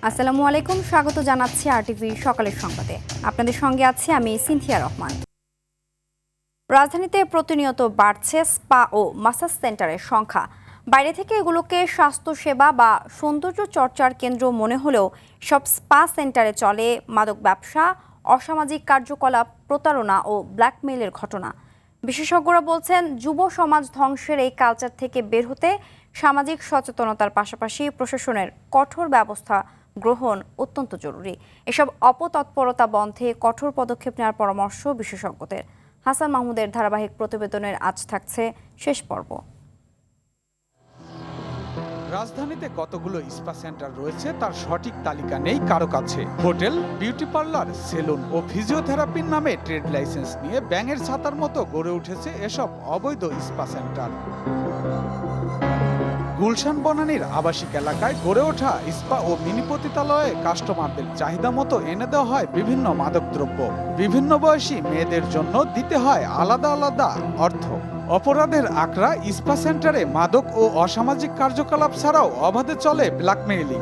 আসসালামু আলাইকুম, স্বাগত জানাচ্ছি আরটিভি সকালের সংবাদে। আপনাদের সঙ্গে আছি আমি সিনথিয়া রহমান। রাজধানীতে প্রতিনিয়ত বাড়ছে স্পা ও মাসাজ সেন্টারের সংখ্যা। বাইরে থেকে এগুলোকে স্বাস্থ্যসেবা বা সৌন্দর্য চর্চার কেন্দ্র মনে হলেও সব স্পা সেন্টারে চলে মাদক ব্যবসা, অসামাজিক কার্যকলাপ, প্রতারণা ও ব্ল্যাকমেইলের ঘটনা। বিশেষজ্ঞরা বলছেন, যুব সমাজ ধ্বংসের এই কালচার থেকে বের হতে সামাজিক সচেতনতার পাশাপাশি প্রশাসনের কঠোর ব্যবস্থা গ্রহণ অত্যন্ত জরুরি। এসব অপতৎপরতা বন্ধে কঠোর পদক্ষেপ নেওয়ার পরামর্শ বিশেষজ্ঞদের। হাসান মাহমুদের ধারাবাহিক প্রতিবেদনের আজ থাকছে শেষ পর্ব। রাজধানীতে কতগুলো স্পা সেন্টার রয়েছে তার সঠিক তালিকা নেই কারো কাছে। হোটেল, বিউটি পার্লার, সেলুন ও ফিজিওথেরাপির নামে ট্রেড লাইসেন্স নিয়ে ব্যাঙের ছাতার মতো গড়ে উঠেছে এসব অবৈধ স্পা সেন্টার। গুলশান বনানীর আবাসিক এলাকায় গড়ে ওঠা স্পা ও মিনি পতিতালয়ে কাস্টমারদের চাহিদা মতো এনে দেওয়া হয় বিভিন্ন মাদকদ্রব্য। বিভিন্ন বয়সী মেয়েদের জন্য দিতে হয় আলাদা আলাদা অর্থ। অপরাধের আকড়া স্পা সেন্টারে মাদক ও অসামাজিক কার্যকলাপ ছাড়াও অবাধে চলে ব্ল্যাকমেইলিং।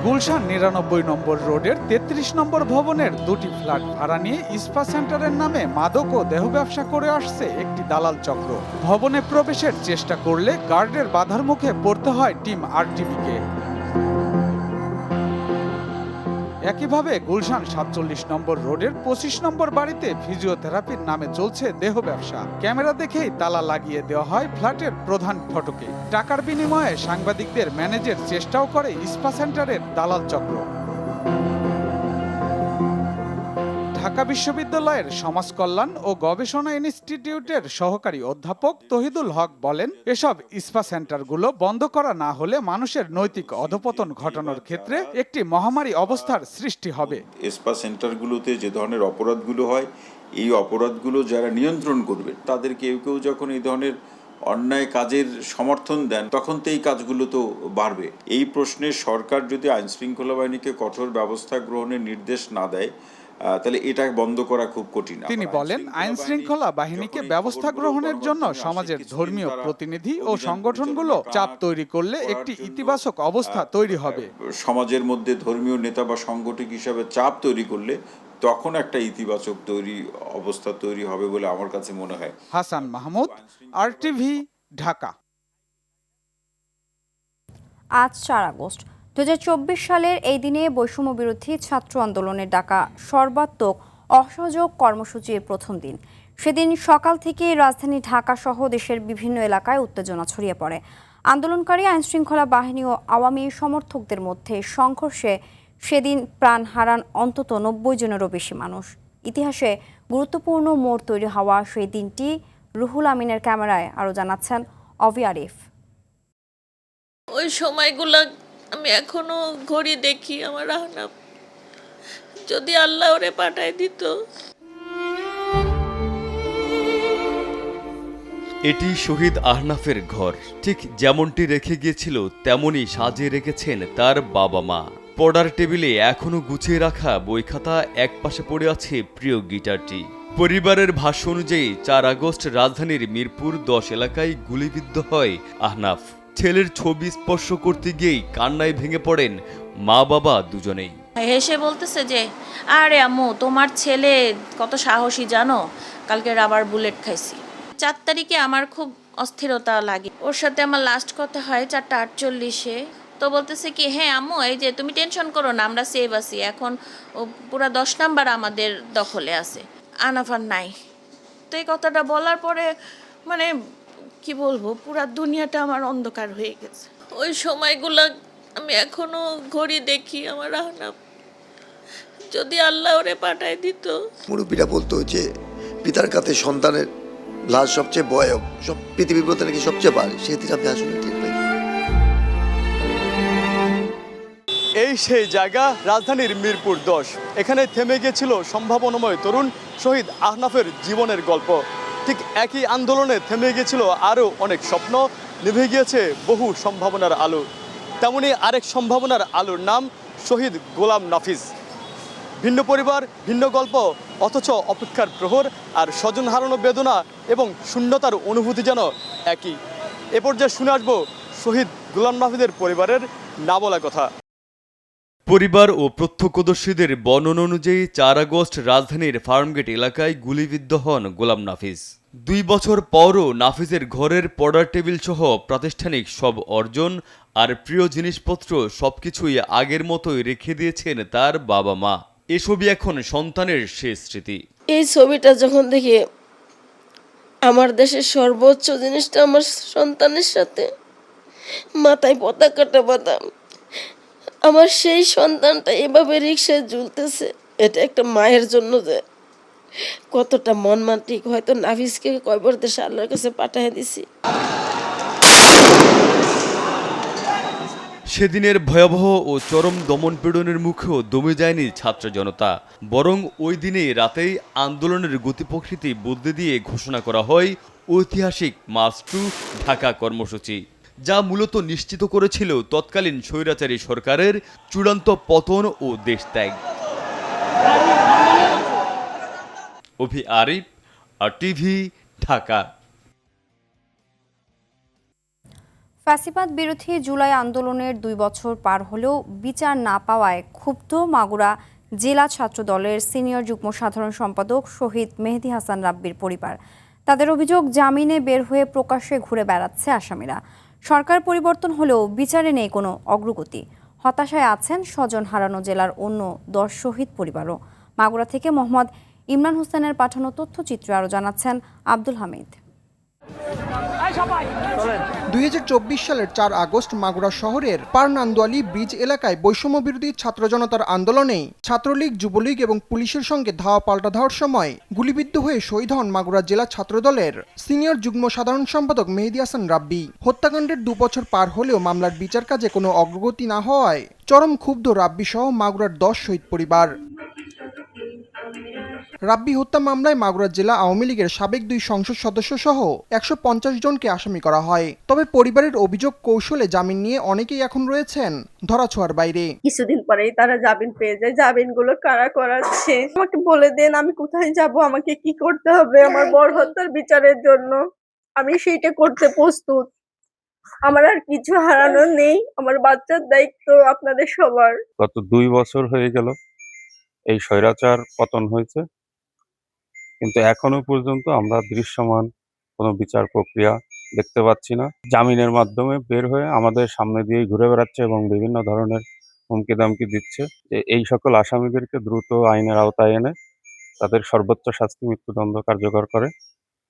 গুলশান ৯৯ নম্বর রোডের ৩৩ নম্বর ভবনের দুটি ফ্ল্যাট ভাড়া নিয়ে স্পা সেন্টারের নামে মাদক ও দেহ ব্যবসা করে আসছে একটি দালাল চক্র। ভবনে প্রবেশের চেষ্টা করলে গার্ডের বাধার মুখে পড়তে হয় টিম আরটিভিকে। একইভাবে গুলশান ৪৭ নম্বর রোডের ২৫ নম্বর বাড়িতে ফিজিওথেরাপির নামে চলছে দেহ ব্যবসা। ক্যামেরা দেখেই তালা লাগিয়ে দেওয়া হয় ফ্ল্যাটের প্রধান ফটকে। টাকার বিনিময়ে সাংবাদিকদের ম্যানেজের চেষ্টাও করে স্পা সেন্টারের দালাল চক্র। ঢাকা বিশ্ববিদ্যালয়ের সমাজ কল্যাণ ও গবেষণা ইনস্টিটিউটের সহকারী অধ্যাপক তহিদুল হক বলেন, এসব স্পা সেন্টারগুলো বন্ধ করা না হলে মানুষের নৈতিক অধপতন ঘটানোর ক্ষেত্রে একটি মহামারী অবস্থার সৃষ্টি হবে। স্পা সেন্টারগুলোতে যে ধরনের অপরাধগুলো হয়, এই অপরাধগুলো যারা নিয়ন্ত্রণ করবে তাদের কেউ কেউ যখন এই ধরনের অন্যায় কাজের সমর্থন দেন তখন তো এই কাজগুলো তো বাড়বে। এই প্রশ্নে সরকার যদি আইন শৃঙ্খলা বাহিনীকে কঠোর ব্যবস্থা গ্রহণের নির্দেশ না দেয় তাহলে এটা বন্ধ করা খুব কঠিন। তিনি বলেন, আইন শৃঙ্খলা বাহিনীকে ব্যবস্থা গ্রহণের জন্য সমাজের ধর্মীয় প্রতিনিধি ও সংগঠনগুলো চাপ তৈরি করলে একটি ইতিবাচক অবস্থা তৈরি হবে। সমাজের মধ্যে ধর্মীয় নেতা বা সংগঠক হিসাবে চাপ তৈরি করলে তখন একটা ইতিবাচক অবস্থা তৈরি হবে বলে আমার কাছে মনে হয়। হাসান মাহমুদ, আরটিভি, ঢাকা। আজ ৪ আগস্ট ২০২৪ সালের এই দিনে বৈষম্য বিরোধী ছাত্র আন্দোলনের ডাকা সর্বাত্মক অসহযোগ কর্মসূচির প্রথম দিন। সেদিন সকাল থেকে রাজধানী ঢাকা সহ দেশের বিভিন্ন এলাকায় উত্তেজনা ছড়িয়ে পড়ে। আন্দোলনকারী আইনশৃঙ্খলা বাহিনী ও আওয়ামী সমর্থকদের মধ্যে সংঘর্ষে সেদিন প্রাণ হারান অন্তত ৯০ জনেরও বেশি মানুষ। ইতিহাসে গুরুত্বপূর্ণ মোড় তৈরি হওয়া সেই দিনটি রুহুল আমিনের ক্যামেরায় আরও জানাচ্ছেন অভি আরিফ। ওই সময়গুলো আমি এখনো ঘড়ি দেখি, আমার আহনাফ যদি আল্লাহ ওরে পাঠায় দিত। এটি শহীদ আহনাফের ঘর। ঠিক যেমনটি রেখে গিয়েছিল তেমনই সাজিয়ে রেখেছেন তার বাবা মা। পড়ার টেবিলে এখনো গুছিয়ে রাখা বই খাতা, একপাশে পড়ে আছে প্রিয় গিটারটি। পরিবারের ভাষ্য অনুযায়ী ৪ আগস্ট রাজধানীর মিরপুর ১০ এলাকায় গুলিবিদ্ধ হয় আহনাফ। ছেলের ছবি স্পর্শ করতে গিয়েই কান্নায় ভেঙে পড়েন মা বাবা দুজনেই। হেসে বলতেছে যে, আরে আম্মু তোমার ছেলে কত সাহসী জানো, কালকে রাবার বুলেট খাইছি। ৪ তারিখে আমার খুব অস্থিরতা লাগে। ওর সাথে আমার লাস্ট কথা হয় ৪:৪৮-এ। তো বলতেছে কি, হ্যাঁ আম্মু এই যে তুমি টেনশন করো না, আমরা সেভ আছি, এখন ও পুরা ১০ নাম্বার আমাদের দখলে আছে, আনাফার নাই। তো এই কথাটা বলার পরে মানে কি বলবো, পুরা দুনিয়াটা আমার অন্ধকার হয়ে গেছে। ওই সময়গুলো আমি এখনো ঘড়ি দেখি, আমার আহনাফ যদি আল্লাহ ওরে পাঠায় দিত। মুরব্বীরা বলতো যে পিতার কাছে সন্তানের লাশ সবচেয়ে ভয়াবহ, সব পৃথিবীর মধ্যে নাকি সবচেয়ে ভারী। সেদিন আমি আসলে টের পাই। এই সেই জায়গা রাজধানীর মিরপুর ১০। এখানে থেমে গিয়েছিল সম্ভাবনাময় তরুণ শহীদ আহনাফের জীবনের গল্প। ঠিক একই আন্দোলনে থেমে গিয়েছিল আরও অনেক স্বপ্ন, নিভে গিয়েছে বহু সম্ভাবনার আলো। তেমনি আরেক সম্ভাবনার আলোর নাম শহীদ গোলাম নাফিজ। ভিন্ন পরিবার, ভিন্ন গল্প, অথচ অপেক্ষার প্রহর আর স্বজন হারানো বেদনা এবং শূন্যতার অনুভূতি যেন একই। এ পর্যায়ে শুনে আসবো শহীদ গোলাম নাফিজের পরিবারের না বলা কথা। পরিবার ও প্রত্যক্ষদর্শীদের বর্ণনা অনুযায়ী 4 আগস্ট রাজধানীর ফার্মগেট এলাকায় গুলিবিদ্ধ হন গোলাম নাফিস। 2 বছর পরও নাফিসের ঘরের পর্দার টেবিল সহ প্রাতিষ্ঠানিক সব অর্জন আর প্রিয় জিনিসপত্র সবকিছুই আগের মতোই রেখে দিয়েছেন তার বাবা মা। এসবই এখন সন্তানের শেষ স্মৃতি। এই ছবিটা যখন দেখি আমার দেশের সর্বোচ্চ জিনিসটা আমার সন্তানের সাথে মাথায় পতাকাটা বাঁধা, আমার সেই সন্তানটা এভাবে রিক্সায় ঝুলতেছে, এটা একটা মায়ের জন্য যে কতটা মর্মান্তিক। হয়তো নাফিসকে কয়বার দেশে আল্লাহর কাছে পাঠিয়ে দিছি। সেদিনের ভয়াবহ ও চরম দমনপীড়নের মুখেও দমে যায়নি ছাত্র জনতা, বরং ওই দিনেই রাতেই আন্দোলনের গতি প্রকৃতি বদলে দিয়ে ঘোষণা করা হয় ঐতিহাসিক মার্চ টু ঢাকা কর্মসূচি, যা মূলত নিশ্চিত করেছিল তৎকালীন স্বৈরাচারী সরকারের চূড়ান্ত পতন ও দেশত্যাগ। অভি আরিফ, আর টিভি, ঢাকা। ফ্যাসিবাদ বিরোধী জুলাই আন্দোলনের 2 বছর পার হলেও বিচার না পাওয়ায় ক্ষুব্ধ মাগুরা জেলা ছাত্র দলের সিনিয়র যুগ্ম সাধারণ সম্পাদক শহীদ মেহেদী হাসান রাব্বির পরিবার। তাদের অভিযোগ, জামিনে বের হয়ে প্রকাশ্যে ঘুরে বেড়াচ্ছে আসামিরা। সরকার পরিবর্তন হলেও বিচারে নেই কোনো অগ্রগতি। হতাশায় আছেন স্বজন হারানো জেলার অন্য 10 শহীদ পরিবারও। মাগুরা থেকে মোহাম্মদ ইমরান হোসেনের পাঠানো তথ্যচিত্রে আরও জানাচ্ছেন আব্দুল হামিদ। 2024 সালের 4 আগস্ট মাগুরা শহরের পারনান্দোয়ালি ব্রিজ এলাকায় বৈষম্য বিরোধী ছাত্র জনতার আন্দোলনে ছাত্রলীগ, যুবলীগ এবং পুলিশের সঙ্গে ধাওয়া পাল্টা ধাওয়ার সময় গুলিবিদ্ধ হয়ে শহীদ হন মাগুরা জেলা ছাত্রদলের সিনিয়র যুগ্ম সাধারণ সম্পাদক মেহেদী হাসান রাব্বি। হত্যাকাণ্ডের 2 বছর পার হলেও মামলার বিচার কাজে কোনো অগ্রগতি না হওয়ায় চরম ক্ষুব্ধ রাব্বি সহ মাগুরার 10 শহীদ পরিবার। রাব্বি হত্যা মামলায় মাগুরা জেলা আওয়ামী লীগের সাবেক 2 সংসদ সদস্য সহ 150 জনকে আসামি করা হয়। তবে পরিবারের অভিযোগ, কৌশলে জামিন নিয়ে অনেকেই এখন রয়েছেন ধরাছোঁয়ার বাইরে। কিছুদিন পরেই তারা জামিন পেয়ে যায়। জামিনগুলো কারা করাচ্ছে আমাকে বলে দেন, আমি কোথায় যাব, আমাকে কি করতে হবে আমার বড় হত্যার বিচারের জন্য। আমি সেইটা করতে প্রস্তুত। আমার আর কিছু হারানোর নেই, আমার বাচ্চার দায়িত্ব আপনাদের সবার। গত 2 বছর হয়ে গেল এই স্বৈরাচার পতন হয়েছে, কিন্তু এখনো পর্যন্ত আমরা দৃশ্যমান কোনো বিচার প্রক্রিয়া দেখতে পাচ্ছি না। জামিনের মাধ্যমে বের হয়ে আমাদের সামনে দিয়েই ঘুরে বেড়াচ্ছে এবং বিভিন্ন ধরনের হুমকি দামকি দিচ্ছে যে এই সকল আসামিদেরকে দ্রুত আইনের আওতায় এনে তাদের সর্বোচ্চ শাস্তি মৃত্যুদণ্ড কার্যকর করে।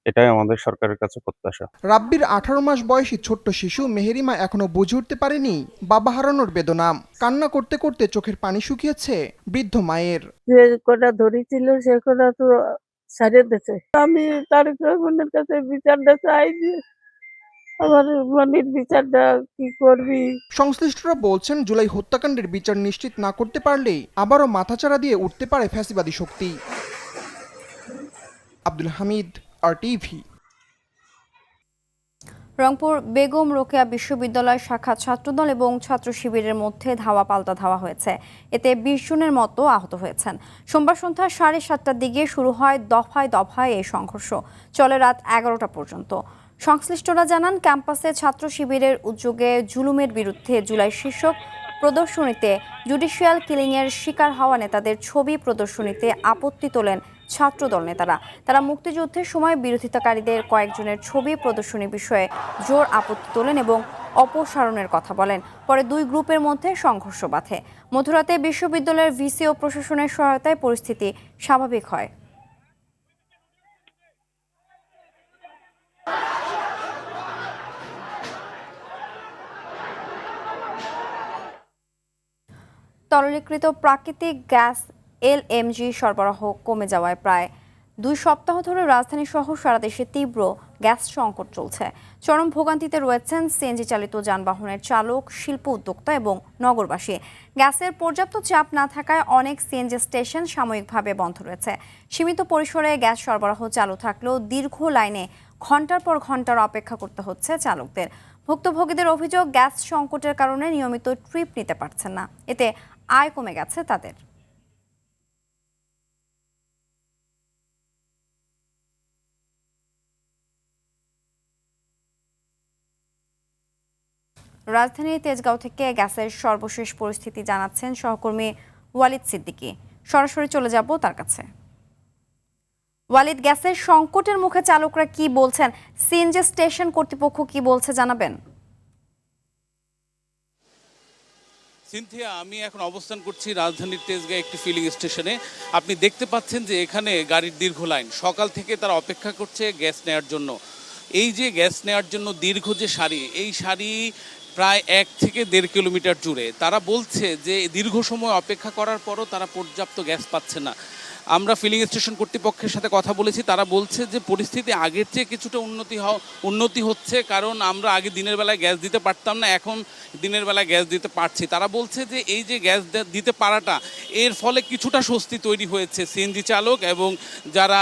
এটাই আমাদের সরকারের কাছে প্রত্যাশা। রাব্বির 18 মাস বয়সী ছোট্ট শিশু মেহেরিমা এখনো বুঝে উঠতে পারেনি বাবা হারানোর বেদনা। কান্না করতে করতে চোখের পানি শুকিয়েছে বৃদ্ধ মায়ের। যে কটা ধরেছিল সে কটা তো ছাড়িয়ে দিয়েছে। আমি তারেক রহমানের কাছে বিচারটা চাই যে আমার মানির বিচারটা কি করবি। সংশ্লিষ্টরা বলছেন, জুলাই হত্যাকাণ্ডের বিচার নিশ্চিত না করতে পারলে আবারও মাথাচাড়া দিয়ে উঠতে পারে ফ্যাসিবাদী শক্তি। আব্দুল হামিদ, RTV। রংপুর বেগম রোকেয়া বিশ্ববিদ্যালয় শাখা ছাত্রদল এবং ছাত্র শিবিরের মধ্যে ধাওয়া পাল্টা ধাওয়া হয়েছে। এতে 20 জনের মতো আহত হয়েছেন। সোমবার সন্ধ্যা 7:30টার দিকে শুরু হয় দফায় দফায় এই সংঘর্ষ, চলে রাত 11টা পর্যন্ত। সংশ্লিষ্টরা জানান, ক্যাম্পাসে ছাত্র শিবিরের উদ্যোগে জুলুমের বিরুদ্ধে জুলাই শীর্ষক প্রদর্শনীতে জুডিশিয়াল কিলিংয়ের শিকার হওয়া নেতাদের ছবি প্রদর্শনীতে আপত্তি তোলেন ছাত্রদল নেতারা। তারা মুক্তিযুদ্ধের সময় বিরোধিতাকারীদের কয়েকজনের ছবি প্রদর্শনী বিষয়ে জোর আপত্তি তোলেন এবং অপসারণের কথা বলেন। পরে 2 গ্রুপের মধ্যে সংঘর্ষ বাধে। মধ্যরাতে বিশ্ববিদ্যালয়ের ভিসি ও প্রশাসনের সহায়তায় পরিস্থিতি স্বাভাবিক হয়। তরলীকৃত প্রাকৃতিক গ্যাস LNG সরবরাহ কমে যাওয়ায় প্রায় 2 সপ্তাহ ধরে রাজধানী সহ সারা দেশে তীব্র গ্যাস সংকট চলছে। চরম ভোগান্তিতে রয়েছেন সিএনজি চালিত যানবাহনের চালক, শিল্প উদ্যোক্তা এবং নগরবাসী। গ্যাসের পর্যাপ্ত চাপ না থাকায় অনেক সিএনজি স্টেশন সাময়িকভাবে বন্ধ রয়েছে। সীমিত পরিসরে গ্যাস সরবরাহ চালু থাকলেও দীর্ঘ লাইনে ঘন্টার পর ঘন্টার অপেক্ষা করতে হচ্ছে চালকদের। ভুক্তভোগীদের অভিযোগ, গ্যাস সংকটের কারণে নিয়মিত ট্রিপ নিতে পারছেন না। এতে আয় কমে গেছে তাদের। রাজধানীর তেজগাঁও থেকে গ্যাসের সর্বশেষ পরিস্থিতি জানাচ্ছেন সহকর্মী ওয়ালিদ সিদ্দিকী। সরাসরি চলে যাব তার কাছে। ওয়ালিদ, গ্যাসের সংকটের মুখে চালকরা কি বলছেন, সিএনজি স্টেশন কর্তৃপক্ষ কি বলছে জানাবেন? সিনথিয়া, আমি এখন অবস্থান করছি রাজধানীর তেজগাঁও একটি ফিলিং স্টেশনে। আপনি দেখতে পাচ্ছেন যে এখানে গাড়ির দীর্ঘ লাইন, সকাল থেকে তারা অপেক্ষা করছে গ্যাস নেওয়ার জন্য। এই যে গ্যাস নেওয়ার জন্য দীর্ঘ যে সারি, এই সারি প্রায় 1 থেকে 1.5 কিলোমিটার জুড়ে। তারা বলছে যে দীর্ঘ সময় অপেক্ষা করার পরও তারা পর্যাপ্ত গ্যাস পাচ্ছে না। আমরা ফিলিং স্টেশন কর্তৃপক্ষের সাথে কথা বলেছি, তারা বলছে যে পরিস্থিতি আগের চেয়ে কিছুটা উন্নতি হচ্ছে, কারণ আমরা আগে দিনের বেলায় গ্যাস দিতে পারতাম না, এখন দিনের বেলায় গ্যাস দিতে পারছি। তারা বলছে যে এই যে গ্যাস দিতে পারাটা, এর ফলে কিছুটা স্বস্তি তৈরি হয়েছে সিএনজি চালক এবং যারা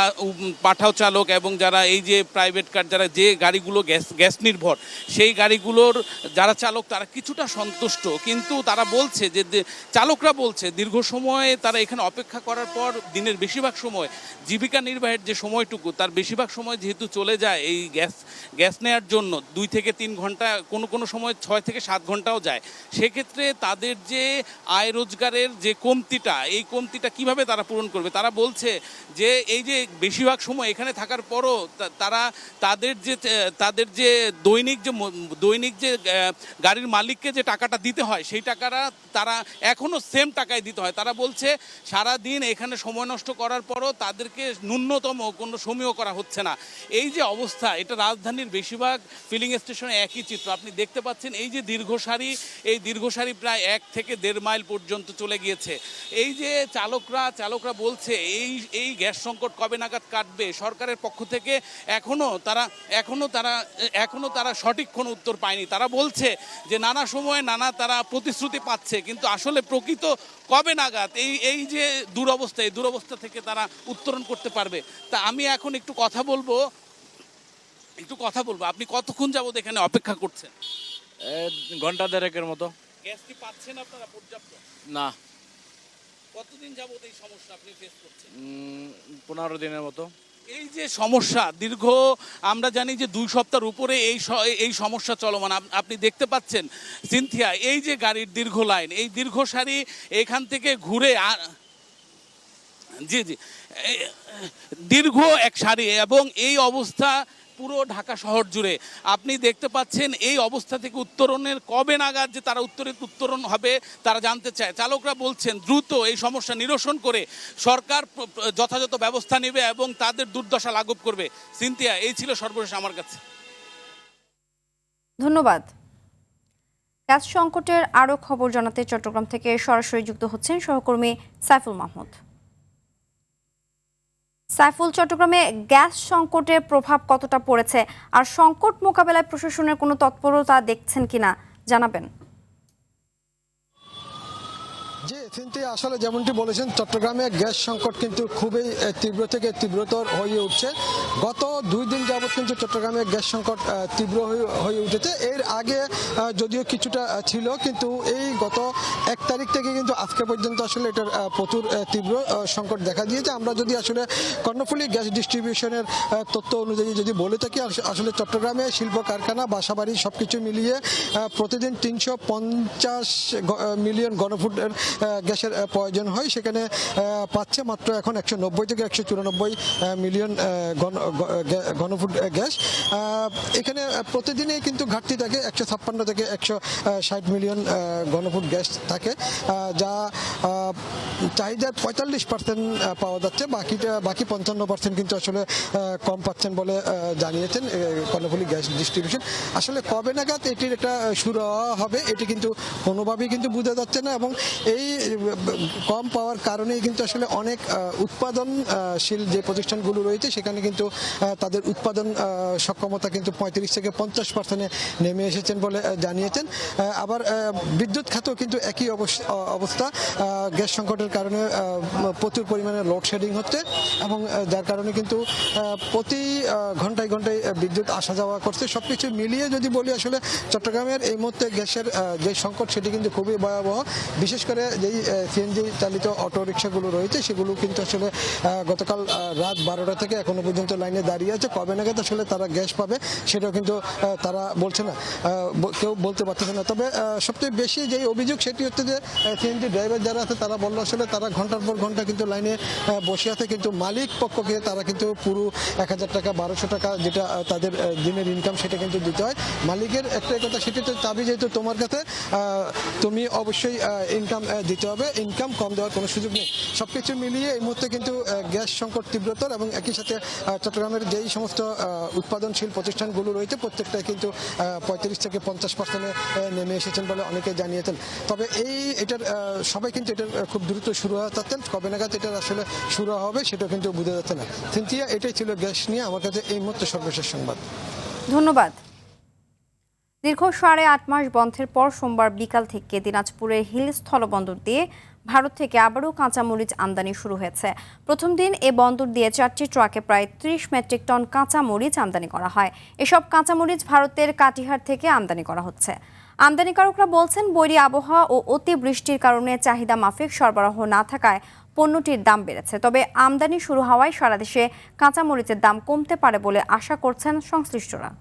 পাঠাও চালক এবং যারা এই যে প্রাইভেট কার, যারা যে গাড়িগুলো গ্যাস নির্ভর, সেই গাড়িগুলোর যারা চালক তারা কিছুটা সন্তুষ্ট। কিন্তু তারা বলছে যে চালকরা বলছে দীর্ঘ সময়ে তারা এখানে অপেক্ষা করার পর দিনের বেশিরভাগ সময় জীবিকা নির্বাহের যে সময়টুকু, তার বেশিরভাগ সময় যেহেতু চলে যায় এই গ্যাস নেওয়ার জন্য 2 থেকে 3 ঘন্টা, কোনো সময় 6 থেকে 7 ঘন্টাও যায়, সেক্ষেত্রে তাদের যে আয় রোজগারের যে কমতিটা, এই কমতিটা কিভাবে তারা পূরণ করবে। তারা বলছে যে এই যে বেশিরভাগ সময় এখানে থাকার পরও তারা তাদের যে দৈনিক যে গাড়ির মালিককে যে টাকাটা দিতে হয়, সেই টাকাটা তারা এখনও সেম টাকায় দিতে হয়। তারা বলছে সারাদিন এখানে সময় নষ্ট করার পরও তাদেরকে ন্যূনতম কোনো সমীহ করা হচ্ছে না। এই যে অবস্থা, এটা রাজধানীর বেশিরভাগ ফিলিং স্টেশনে একই চিত্র। আপনি দেখতে পাচ্ছেন এই যে দীর্ঘ সারি প্রায় 1 থেকে 1.5 মাইল পর্যন্ত চলে গিয়েছে। এই যে চালকরা বলছে এই গ্যাস সংকট কবে নাগাদ কাটবে, সরকারের পক্ষ থেকে এখনো তারা সঠিক কোনো উত্তর পায়নি। তারা বলছে যে নানা সময়ে তারা প্রতিশ্রুতি পাচ্ছে, কিন্তু আসলে প্রকৃত কবে নাগাদ এই যে দুরবস্থা থেকে তারা উত্তরণ করতে পারবে। তা আমি এখন একটু কথা বলবো। আপনি কতক্ষণ যাবত এখানে অপেক্ষা করছেন? ঘন্টা 1.5 মতো। গ্যাস কি পাচ্ছেন আপনারা পর্যাপ্ত? না। কতদিন যাবত এই সমস্যা আপনি ফেস করছেন? 15 দিনের মতো। এই যে সমস্যা দীর্ঘ, আমরা জানি যে 2 সপ্তাহের উপরে এই সমস্যা চলমান। আপনি দেখতে পাচ্ছেন সিনথিয়া, এই যে গাড়ির দীর্ঘ লাইন, এই দীর্ঘ সারি এখান থেকে ঘুরে জি দীর্ঘ এক সারি, এবং এই অবস্থা পুরো ঢাকা শহর জুড়ে। আপনি দেখতে পাচ্ছেন এই অবস্থা থেকে উত্তরণের কবে নাগাদ যে তারা উত্তরণ হবে তারা জানতে চায়। চালকরা বলছেন দ্রুত এই সমস্যা নিরসন করে সরকার যথাযথ ব্যবস্থা নেবে এবং তাদের দুর্দশা লাঘব করবে। সিনথিয়া, এই ছিল সর্বশেষ আমার কাছে। ধন্যবাদ। গ্যাস সংকটের আরও খবর জানাতে চট্টগ্রাম থেকে সরাসরি যুক্ত হচ্ছেন সহকর্মী সাইফুল মাহমুদ। সাইফুল, চট্টগ্রামে গ্যাস সংকটের প্রভাব কতটা পড়েছে, আর সংকট মোকাবেলায় প্রশাসনের কোনো তৎপরতা দেখছেন কিনা জানাবেন? জি সিনথিয়া, আসলে যেমনটি বলেছেন, চট্টগ্রামে গ্যাস সংকট কিন্তু খুবই তীব্র থেকে তীব্রতর হয়ে উঠছে। গত 2 দিন যাবৎ কিন্তু চট্টগ্রামে গ্যাস সংকট তীব্র হয়ে উঠেছে। এর আগে যদিও কিছুটা ছিল, কিন্তু এই গত 1 তারিখ থেকে কিন্তু আজকে পর্যন্ত আসলে এটার প্রচুর তীব্র সংকট দেখা দিয়েছে। আমরা যদি আসলে কর্ণফুলী গ্যাস ডিস্ট্রিবিউশনের তথ্য অনুযায়ী যদি বলে থাকি, আসলে চট্টগ্রামে শিল্প কারখানা, বাসাবাড়ি সবকিছু মিলিয়ে প্রতিদিন 350 মিলিয়ন ঘনফুটের গ্যাসের প্রয়োজন হয়, সেখানে পাচ্ছে মাত্র এখন 190 থেকে 194 মিলিয়ন ঘনফুট গ্যাস। এখানে প্রতিদিনই কিন্তু ঘাটতি থাকে 156 থেকে 160 মিলিয়ন ঘনফুট গ্যাস থাকে, যা চাহিদার 45% পাওয়া যাচ্ছে। বাকি 55% কিন্তু আসলে কম পাচ্ছেন বলে জানিয়েছেন কর্ণফুলী গ্যাস ডিস্ট্রিবিউশন। আসলে কবে নাগাদ এটির একটা শুরু হবে এটি কিন্তু কোনোভাবেই কিন্তু বোঝা যাচ্ছে না, এবং এই কম পাওয়ার কারণেই কিন্তু আসলে অনেক উৎপাদনশীল যে প্রতিষ্ঠানগুলো রয়েছে সেখানে কিন্তু তাদের উৎপাদন সক্ষমতা কিন্তু 35 থেকে 50% নেমে এসেছেন বলে জানিয়েছেন। আবার বিদ্যুৎ খাতেও কিন্তু একই অবস্থা। গ্যাস সংকটের কারণে প্রচুর পরিমাণে লোডশেডিং হচ্ছে, এবং যার কারণে কিন্তু প্রতি ঘন্টায় বিদ্যুৎ আসা যাওয়া করছে। সবকিছু মিলিয়ে যদি বলি, আসলে চট্টগ্রামের এই মুহূর্তে গ্যাসের যে সংকট সেটি কিন্তু খুবই ভয়াবহ। বিশেষ করে যেই যেই সিএনজি চালিত অটোরিকশাগুলো রয়েছে সেগুলো কিন্তু আসলে গতকাল রাত 12টা থেকে এখনো পর্যন্ত লাইনে দাঁড়িয়ে আছে। কবে নাগাদ আসলে তারা গ্যাস পাবে সেটাও কিন্তু তারা বলছে না, কেউ বলতে পারতেছে না। তবে সবচেয়ে বেশি যেই অভিযোগ সেটি হচ্ছে যে সিএনজি ড্রাইভার যারা আছে তারা বললো আসলে তারা ঘন্টার পর ঘন্টা কিন্তু লাইনে বসে আছে, কিন্তু মালিক পক্ষকে তারা কিন্তু পুরো 1000 টাকা 1200 টাকা যেটা তাদের দিনের ইনকাম সেটা কিন্তু দিতে হয়। মালিকের একটাই কথা, সেটি তো চাবি যেহেতু তোমার কাছে, তুমি অবশ্যই ইনকাম দিতে হবে, ইনকাম কম দেওয়ার কোনো সুযোগ নেই। সবকিছু মিলিয়ে এই মুহূর্তে কিন্তু গ্যাস সংকট তীব্রতর এবং একই সাথে চট্টগ্রামের যেই সমস্ত উৎপাদনশীল প্রতিষ্ঠানগুলো রয়েছে প্রত্যেকটাই কিন্তু 35 থেকে 50% নেমে এসেছেন বলে অনেকে জানিয়েছেন। তবে এটার সবাই কিন্তু এটার খুব দ্রুত শুরু হওয়া চাচ্ছেন, কবে নাগাদ এটার আসলে শুরু হবে সেটা কিন্তু বোঝা যাচ্ছে না। সিনথিয়া, এটাই ছিল গ্যাস নিয়ে আমার কাছে এই মুহূর্তে সর্বশেষ সংবাদ। ধন্যবাদ। দীর্ঘ 8.5 মাস বন্ধের পর সোমবার বিকাল থেকে দিনাজপুরের হিল স্থলবন্দর দিয়ে ভারত থেকে আবারও কাঁচামরিচ আমদানি শুরু হয়েছে। প্রথম দিন এ বন্দর দিয়ে 4টি ট্রাকে প্রায় 30 মেট্রিক টন কাঁচামরিচ আমদানি করা হয়। এসব কাঁচামরিচ ভারতের কাটিহার থেকে আমদানি করা হচ্ছে। আমদানিকারকরা বলছেন, বৈরী আবহাওয়া ও অতিবৃষ্টির কারণে চাহিদা মাফিক সরবরাহ না থাকায় পণ্যটির দাম বেড়েছে। তবে আমদানি শুরু হওয়ায় সারা দেশে কাঁচামরিচের দাম কমতে পারে বলে আশা করছেন সংশ্লিষ্টরা।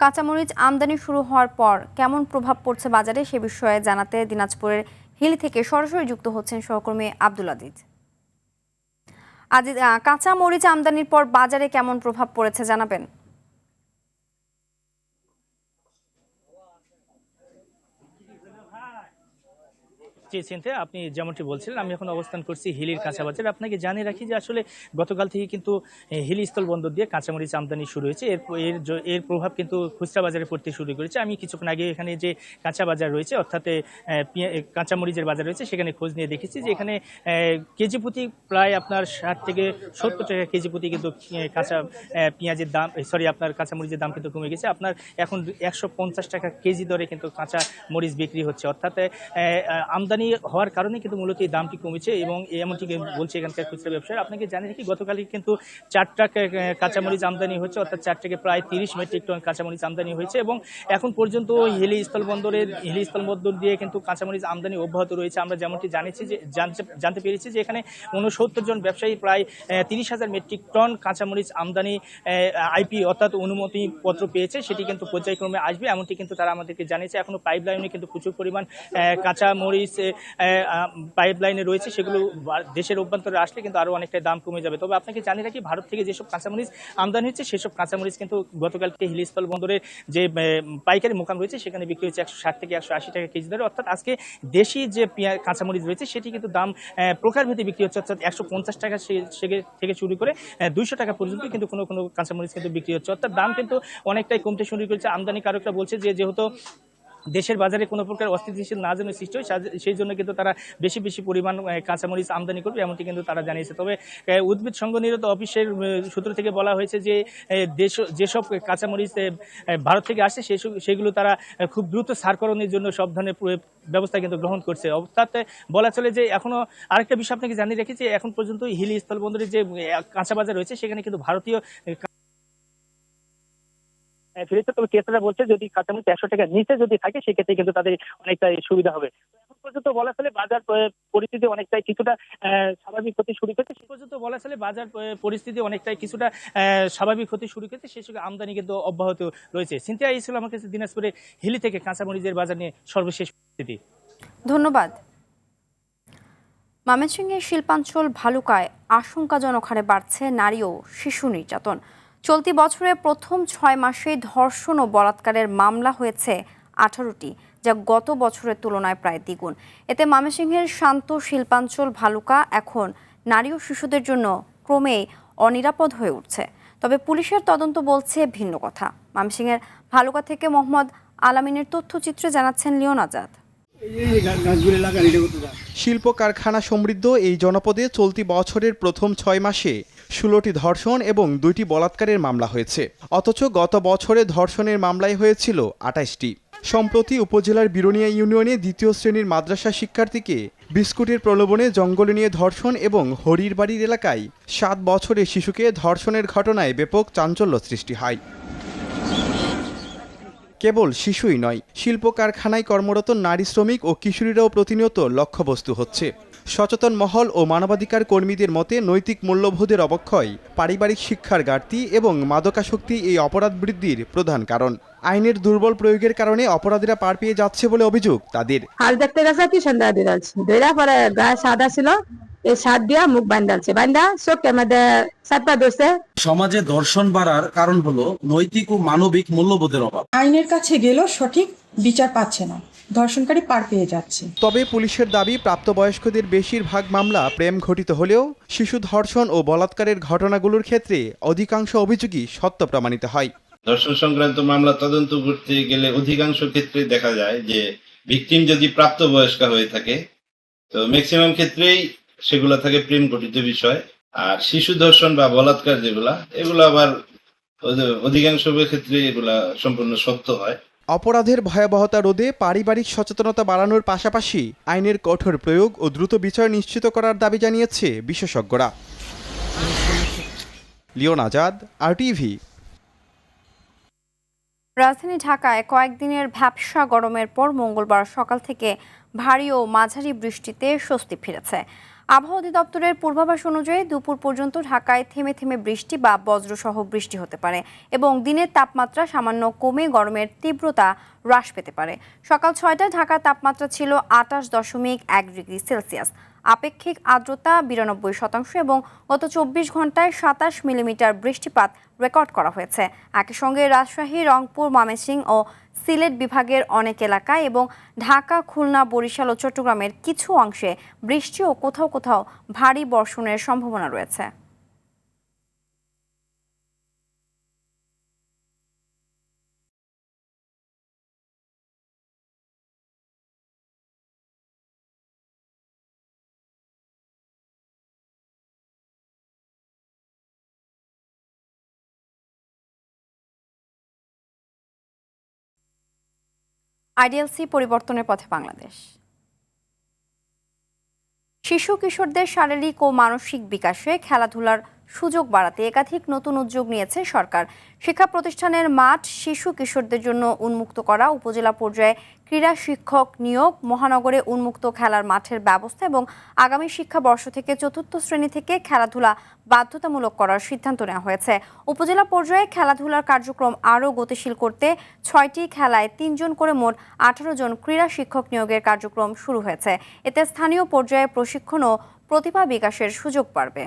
কাঁচামরিচ আমদানি শুরু হওয়ার পর কেমন প্রভাব পড়ছে বাজারে সে বিষয়ে জানাতে দিনাজপুরের হিল থেকে সরাসরি যুক্ত হচ্ছেন সহকর্মী আব্দুল আজিজ। কাঁচামরিচ আমদানির পর বাজারে কেমন প্রভাব পড়েছে জানাবেন? আপনি যেমনটি বলছিলেন, আমি এখন অবস্থান করছি হিলির কাঁচা বাজার। আপনাকে জানিয়ে রাখি যে আসলে গতকাল থেকে কিন্তু হিলি স্থল বন্দর দিয়ে কাঁচামরিচ আমদানি শুরু হয়েছে। এর প্রভাব কিন্তু খুচরা বাজারে পড়তে শুরু করেছে। আমি কিছুক্ষণ আগে এখানে যে কাঁচা বাজার রয়েছে অর্থাৎ কাঁচামরিচের বাজার রয়েছে সেখানে খোঁজ নিয়ে দেখেছি যে এখানে কেজি প্রতি প্রায় আপনার 60 থেকে 70 টাকা কেজি প্রতি কিন্তু কাঁচা পেঁয়াজের দাম আপনার কাঁচামরিচের দাম কিন্তু কমে গেছে। আপনার এখন 150 টাকা কেজি দরে কিন্তু কাঁচা মরিচ বিক্রি হচ্ছে। অর্থাৎ আমদানি হওয়ার কারণে কিন্তু মূলত এই দামটি কমেছে এবং এমনটি বলছে এখানকার খুচরা ব্যবসায়ী। আপনাকে জানিয়ে রাখি গতকালই কিন্তু 4 ট্রাক কাঁচামরিচ আমদানি হচ্ছে, অর্থাৎ 4 থেকে প্রায় 30 মেট্রিক টন কাঁচামরিচ আমদানি হয়েছে এবং এখন পর্যন্ত হিলি স্থলবন্দর দিয়ে কিন্তু কাঁচামরিচ আমদানি অব্যাহত রয়েছে। আমরা যেমনটি জানতে পেরেছি যে এখানে 69 জন ব্যবসায়ী প্রায় 30,000 মেট্রিক টন কাঁচামরিচ আমদানি আইপি অর্থাৎ অনুমতি পত্র পেয়েছে, সেটি কিন্তু পর্যায়ক্রমে আসবে এমনটি কিন্তু তারা আমাদেরকে জানিয়েছে। এখনো পাইপলাইনে কিন্তু প্রচুর পরিমাণ কাঁচামরিচ পাইপলাইনে রয়েছে, সেগুলো দেশের অভ্যন্তরে আসলে কিন্তু আরও অনেকটা দাম কমে যাবে। তবে আপনাকে জানিয়ে রাখি ভারত থেকে যেসব কাঁচামরিচ আমদানি হচ্ছে সেসব কাঁচামরিচ কিন্তু গতকালকে হিলি স্থল বন্দরের যে পাইকারি মোকাম রয়েছে সেখানে বিক্রি হচ্ছে 160 থেকে 180 টাকা কেজি দরে। অর্থাৎ আজকে দেশি যে কাঁচামরিচ রয়েছে সেটি কিন্তু দাম প্রকারভেদে বিক্রি হচ্ছে, অর্থাৎ 150 টাকা থেকে শুরু করে 200 টাকা পর্যন্ত কিন্তু কোনো কোনো কাঁচামরিচ কিন্তু বিক্রি হচ্ছে। অর্থাৎ দাম কিন্তু অনেকটাই কমতে শুরু করেছে। আমদানিকারকরা বলছে যে যেহেতু দেশের বাজারে কোনো প্রকার অস্থিতিশীল না যেন সৃষ্টি হয় সেই জন্য কিন্তু তারা বেশি বেশি পরিমাণ কাঁচামরিচ আমদানি করবে এমনটি কিন্তু তারা জানিয়েছে। তবে উদ্ভিদ সংঘ নিরত অফিসের সূত্র থেকে বলা হয়েছে যে যেসব কাঁচামরিচ ভারত থেকে আসছে সেগুলো তারা খুব দ্রুত সারকরণের জন্য সব ধরনের ব্যবস্থা কিন্তু গ্রহণ করছে। অর্থাৎ বলা চলে যে এখনো আরেকটা বিষয় আপনাকে জানিয়ে রেখেছি, এখন পর্যন্ত হিলি স্থলবন্দরের যে কাঁচা বাজার রয়েছে সেখানে কিন্তু ভারতীয় ফিরেছে। তবে ক্রেতারা বলছে যদি কাঁচামরিচ 100 টাকার নিচে যদি থাকে সেক্ষেত্রে কিন্তু তাদের অনেকটাই সুবিধা হবে। এখন পর্যন্ত বলা চলে বাজার পরিস্থিতি অনেকটাই কিছুটা স্বাভাবিক হতে শুরু করেছে। সে পর্যন্ত বলা চলে বাজার পরিস্থিতি অনেকটাই কিছুটা স্বাভাবিক হতে শুরু করেছে, সেই সঙ্গে আমদানি কিন্তু অব্যাহত রয়েছে। সিনথিয়া, এই ছিল আমার কাছে দিনাজপুরে হিলি থেকে কাঁচামরিচের বাজার নিয়ে সর্বশেষ পরিস্থিতি। ধন্যবাদ। ময়মনসিংহের শিল্পাঞ্চল ভালুকায় আশঙ্কাজনক হারে বাড়ছে নারী ও শিশু নির্যাতন। চলতি বছরে প্রথম 6 মাসে ধর্ষণ ও বলাৎকারের মামলা হয়েছে 18টি, যা গত বছরের তুলনায় প্রায় দ্বিগুণ। এতে ময়মনসিংহের শান্ত শিল্পাঞ্চল ভালুকা এখন নারী ও শিশুদের জন্য ক্রমেই অনিরাপদ হয়ে উঠছে। তবে পুলিশের তদন্ত বলছে ভিন্ন কথা। ময়মনসিংহের ভালুকা থেকে মোহাম্মদ আলামিনের তথ্যচিত্রে জানাচ্ছেন লিওন আজাদ। শিল্প কারখানা সমৃদ্ধ এই জনপদে চলতি বছরের প্রথম 6 মাসে 16টি ধর্ষণ এবং 2টি বলাৎকারের মামলা হয়েছে। অথচ গত বছরে ধর্ষণের মামলায় হয়েছিল 28টি। সম্প্রতি উপজেলার বিরোনিয়া ইউনিয়নে 2য় শ্রেণীর মাদ্রাসা শিক্ষার্থীকে বিস্কুটের প্রলোভনে জঙ্গলে নিয়ে ধর্ষণ এবং হরির বাড়ির এলাকায় 7 বছরের শিশুকে ধর্ষণের ঘটনায় ব্যাপক চাঞ্চল্য সৃষ্টি হয়। কেবল শিশুই নয়, শিল্প কারখানায় কর্মরত নারী শ্রমিক ও কিশোরীরাও প্রতিনিয়ত লক্ষ্যবস্তু হচ্ছে। সচেতন মহল ও মানবাধিকার কর্মীদের মতে নৈতিক মূল্যবোধের অবক্ষয়, পারিবারিক শিক্ষার ঘাটতি এবং মাদকাসক্তি এই অপরাধ বৃদ্ধির প্রধান কারণ। আইনের দুর্বল প্রয়োগের কারণে অপরাধীরা পার পেয়ে যাচ্ছে বলে অভিযোগ তাদের। হাল দেখতে গেছে কি সন্ধ্যা দিয়ে যাচ্ছে দইরা পরে গায়ে সাদা ছিল, এই সাদ দিয়া মুখ বান্ধালছে, বান্ধা চোখের মধ্যে সাতপা ধরছে। সমাজে ধর্ষণ বাড়ার কারণ হলো নৈতিক ও মানবিক মূল্যবোধের অভাব। আইনের কাছে গেলেও সঠিক বিচার পাচ্ছে না, ধর্ষণকারী পার পেয়ে যাচ্ছে। তবে পুলিশের দাবি, প্রাপ্তবয়স্কদের বেশিরভাগ মামলা প্রেম ঘটিত হলেও শিশু ধর্ষণ ও বলাৎকারের ঘটনাগুলোর ক্ষেত্রে অধিকাংশ অভিযোগই সত্য প্রমাণিত হয়। ধর্ষণ সংক্রান্ত মামলা তদন্ত করতে গেলে অধিকাংশ ক্ষেত্রে দেখা যায় যে ভিকটিম যদি প্রাপ্তবয়স্ক হয়ে থাকে তো ম্যাক্সিমাম ক্ষেত্রেই সেগুলো থাকে প্রেম ঘটিত বিষয়। আর শিশু ধর্ষণ বা বলাৎকার এগুলো আবার অধিকাংশ ক্ষেত্রে এগুলা সম্পূর্ণ সত্য হয়। অপরাধের ভয়াবহতা রোধে পারিবারিক সচেতনতা বাড়ানোর পাশাপাশি আইনের কঠোর প্রয়োগ ও দ্রুত বিচার নিশ্চিত করার দাবি জানিয়েছে বিশেষজ্ঞরা। Leon Azad, RTV। রাজধানী ঢাকায় কয়েকদিনের ভ্যাপসা গরমের পর মঙ্গলবার সকাল থেকে ভারী ও মাঝারি বৃষ্টিতে স্বস্তি ফিরেছে। আবহাওয়া অধিদপ্তরের পূর্বাভাস অনুযায়ী দুপুর পর্যন্ত ঢাকায় থেমে থেমে বৃষ্টি বা বজ্রসহ বৃষ্টি হতে পারে এবং দিনের তাপমাত্রা সামান্য কমে গরমের তীব্রতা হ্রাস পেতে পারে। সকাল 6টায় ঢাকার তাপমাত্রা ছিল 28.1 ডিগ্রি সেলসিয়াস। আপেক্ষিক আর্দ্রতা 92% এবং গত 24 ঘন্টায় 27 মিলিমিটার বৃষ্টিপাত রেকর্ড করা হয়েছে। একই সঙ্গে রাজশাহী, রংপুর, ময়মনসিংহ ও সিলেট বিভাগের অনেক এলাকায় এবং ঢাকা, খুলনা, বরিশাল ও চট্টগ্রামের কিছু অংশে বৃষ্টি ও কোথাও কোথাও ভারী বর্ষণের সম্ভাবনা রয়েছে। IDLC পরিবর্তনের পথে বাংলাদেশ। শিশু কিশোরদের শারীরিক ও মানসিক বিকাশে খেলাধুলার সুযোগ বাড়াতে একাধিক নতুন উদ্যোগ নিয়েছে সরকার। শিক্ষা প্রতিষ্ঠানের মাঠ শিশু কিশোরদের জন্য উন্মুক্ত করা, উপজেলা পর্যায়ে ক্রীড়া শিক্ষক নিয়োগ, মহানগরে উন্মুক্ত খেলার মাঠের ব্যবস্থা এবং আগামী শিক্ষাবর্ষ থেকে ৪র্থ শ্রেণী থেকে খেলাধুলা বাধ্যতামূলক করার সিদ্ধান্ত নেওয়া হয়েছে। উপজেলা পর্যায়ে খেলাধুলার কার্যক্রম আরও গতিশীল করতে ৬টি খেলায় ৩ জন করে মোট ১৮ জন ক্রীড়া শিক্ষক নিয়োগের কার্যক্রম শুরু হয়েছে। এতে স্থানীয় পর্যায়ে প্রশিক্ষণ ও প্রতিভা বিকাশের সুযোগ বাড়বে।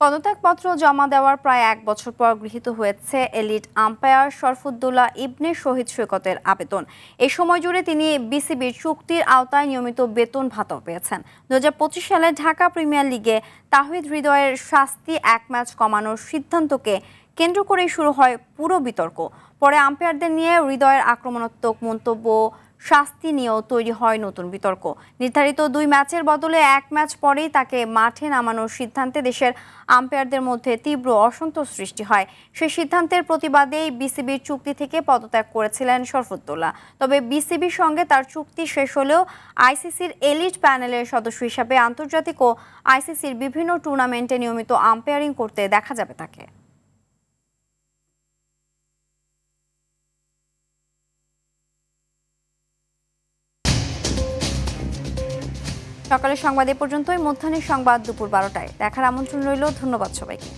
পদত্যাগপত্র জমা দেওয়ার প্রায় ১ বছর পর গৃহীত হয়েছে এলিট আম্পায়ার শরফুদ্দৌলা ইবনে শহীদ সৈকতের আবেদন। এই সময় জুড়ে তিনি বিসিবির চুক্তির আওতায় নিয়মিত বেতন ভাতাও পেয়েছেন। ২০২৫ সালে ঢাকা প্রিমিয়ার লিগে তাহিদ হৃদয়ের শাস্তি ১ ম্যাচ কমানোর সিদ্ধান্তকে কেন্দ্র করেই শুরু হয় পুরো বিতর্ক। পরে আম্পায়ারদের নিয়ে হৃদয়ের আক্রমণাত্মক মন্তব্য, শাস্তি নিয়েও তৈরি হয় নতুন বিতর্ক। নির্ধারিত ২ ম্যাচের বদলে ১ ম্যাচ পরেই তাকে মাঠে নামানোর সিদ্ধান্তে দেশের আম্পায়ারদের মধ্যে তীব্র অসন্তোষ সৃষ্টি হয়। সেই সিদ্ধান্তের প্রতিবাদেই বিসিবির চুক্তি থেকে পদত্যাগ করেছিলেন শরফুদ্দৌলা। তবে বিসিবির সঙ্গে তার চুক্তি শেষ হলেও আইসিসির এলিট প্যানেলের সদস্য হিসাবে আন্তর্জাতিক ও আইসিসির বিভিন্ন টুর্নামেন্টে নিয়মিত আম্পায়ারিং করতে দেখা যাবে তাকে। সকালের সংবাদ এ পর্যন্তই। মধ্যাহ্নের সংবাদ দুপুর ১২টায় দেখার আমন্ত্রণ রইল। ধন্যবাদ সবাইকে।